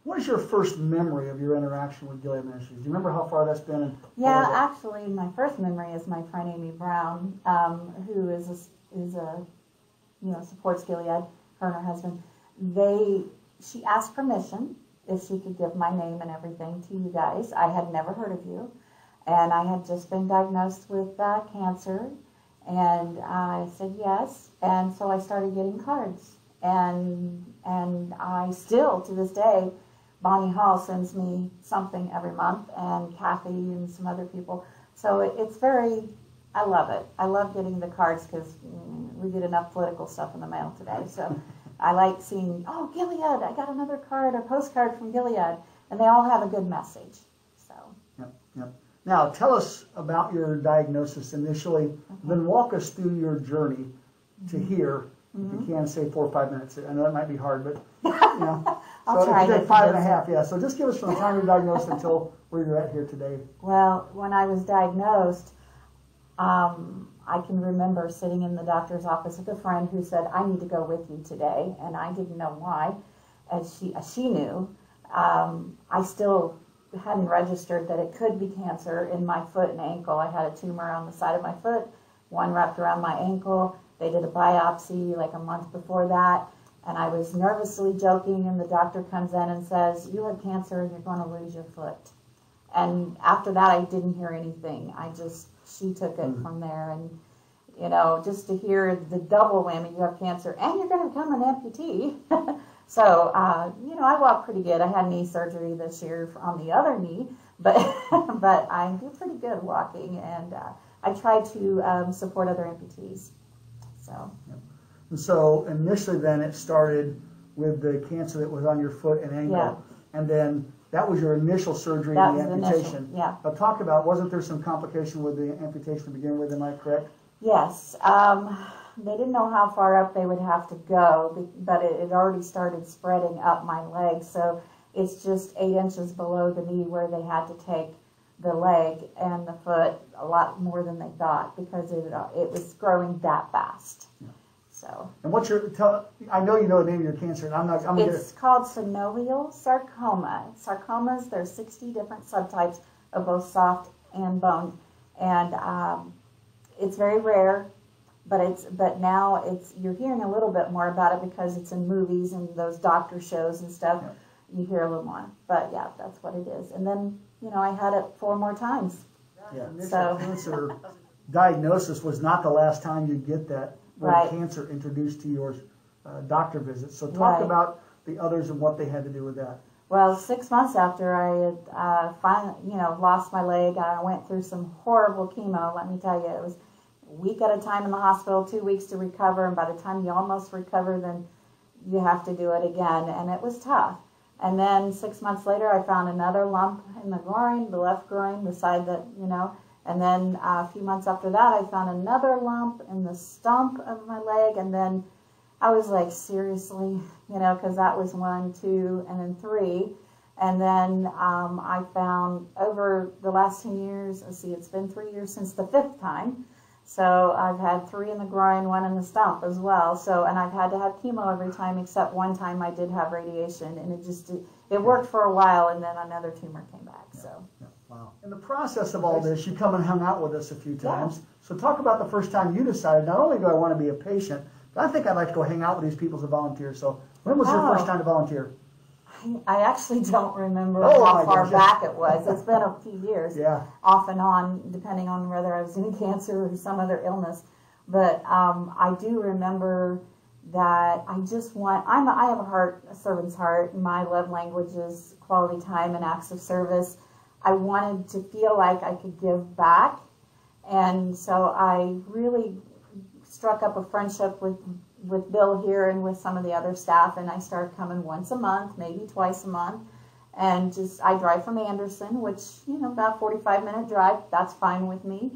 What is your first memory of your interaction with Gilliam Ministries? Do you remember how far that's been? And yeah, actually, my first memory is my friend Amy Brown, who is a supports Gilead. Her and her husband. She asked permission if she could give my name and everything to you guys. I had never heard of you, and I had just been diagnosed with cancer, and I said yes, and so I started getting cards, and I still, to this day, Bonnie Hall sends me something every month, and Kathy and some other people, so it's very, I love it. I love getting the cards because we get enough political stuff in the mail today, so I like seeing, oh, Gilead, I got another card, a postcard from Gilead, and they all have a good message. So. Yep. Now, tell us about your diagnosis initially, then walk us through your journey to here. If you can, say 4 or 5 minutes. I know that might be hard, but, I'll try. So 5.5, yeah. So just give us from the time you're diagnosed until where you're at here today. Well, when I was diagnosed, I can remember sitting in the doctor's office with a friend who said, I need to go with you today, and I didn't know why, as she knew. I still hadn't registered that it could be cancer in my foot and ankle. I had a tumor on the side of my foot, one wrapped around my ankle. They did a biopsy like a month before that, and I was nervously joking, and the doctor comes in and says, you have cancer and you're going to lose your foot. And after that, I didn't hear anything. She took it from there, and just to hear the double whammy, you have cancer and you're going to become an amputee. So, I walk pretty good. I had knee surgery this year on the other knee, but I do pretty good walking, and I try to support other amputees. So. And so initially then it started with the cancer that was on your foot and ankle, and then that was your initial surgery and the amputation. Yeah. Now talk about, wasn't there some complication with the amputation to begin with, am I correct? Yes. They didn't know how far up they would have to go, but it had already started spreading up my leg, so it's just 8 inches below the knee where they had to take the leg and the foot a lot more than they thought because it was growing that fast. Yeah. So. And what's I know you know the name of your cancer, and it's called synovial sarcoma. Sarcomas, there's 60 different subtypes of both soft and bone, and it's very rare, but now you're hearing a little bit more about it because it's in movies and those doctor shows and stuff. Yeah. You hear a little more, but yeah, that's what it is. And then I had it 4 more times. Yeah, so cancer diagnosis was not the last time you get that. Right. Cancer introduced to your doctor visit. So talk about the others and what they had to do with that. Well, 6 months after I had finally, lost my leg, I went through some horrible chemo. Let me tell you, it was a week at a time in the hospital, 2 weeks to recover, and by the time you almost recover, then you have to do it again, and it was tough. And then 6 months later, I found another lump in the groin, the left groin, the side that, and then a few months after that, I found another lump in the stump of my leg, and then I was like, seriously, because that was 1, 2, and then 3. And then I found over the last 10 years, it's been 3 years since the 5th time. So I've had 3 in the groin, 1 in the stump as well. So, and I've had to have chemo every time except one time I did have radiation, and it worked for a while, and then another tumor came back. So. Yeah. Wow. In the process of all this, you come and hung out with us a few times. Yeah. So talk about the first time you decided, not only do I want to be a patient, but I think I'd like to go hang out with these people as a volunteer. So when was your first time to volunteer? I actually don't remember how far back it was. It's been a few years, off and on, depending on whether I was in cancer or some other illness. But I do remember that I have a servant's heart, and my love language is quality time and acts of service. I wanted to feel like I could give back, and so I really struck up a friendship with Bill here and with some of the other staff, and I started coming once a month, maybe twice a month, and I drive from Anderson, which, about 45-minute drive, that's fine with me,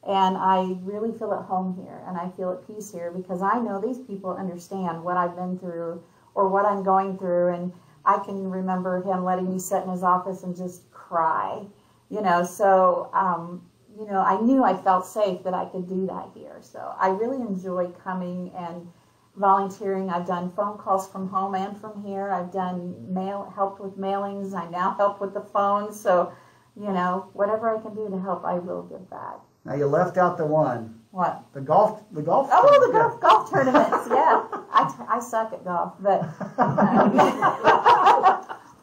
and I really feel at home here, and I feel at peace here, because I know these people understand what I've been through, or what I'm going through, and I can remember him letting me sit in his office and just cry, so, I knew I felt safe that I could do that here, so I really enjoy coming, and volunteering. I've done phone calls from home and from here. I've done helped with mailings. I now help with the phone. So, you know, whatever I can do to help, I will give back. Now you left out the one. What? The golf. Oh, the golf tournaments. Yeah, I suck at golf, but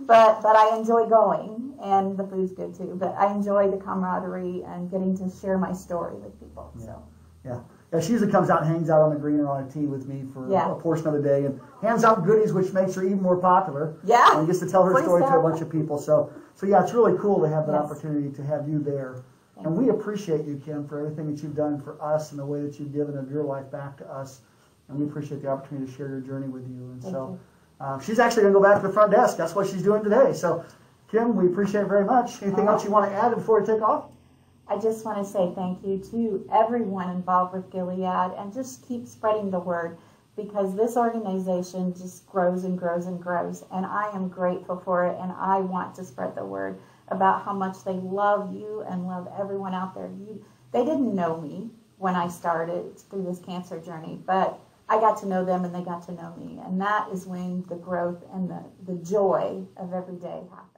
but I enjoy going, and the food's good too. But I enjoy the camaraderie and getting to share my story with people. So. Yeah. She usually comes out and hangs out on the green or on a tee with me for a portion of the day and hands out goodies, which makes her even more popular. Yeah. And gets to tell her story to a bunch of people. So yeah, it's really cool to have that opportunity to have you there. And we appreciate you, Kim, for everything that you've done for us and the way that you've given of your life back to us. And we appreciate the opportunity to share your journey with you. And so she's actually going to go back to the front desk. That's what she's doing today. So, Kim, we appreciate it very much. Anything else you want to add before we take off? I just want to say thank you to everyone involved with Gilead, and just keep spreading the word, because this organization just grows and grows and grows, and I am grateful for it, and I want to spread the word about how much they love you and love everyone out there. They didn't know me when I started through this cancer journey, but I got to know them and they got to know me, and that is when the growth and the joy of every day happens.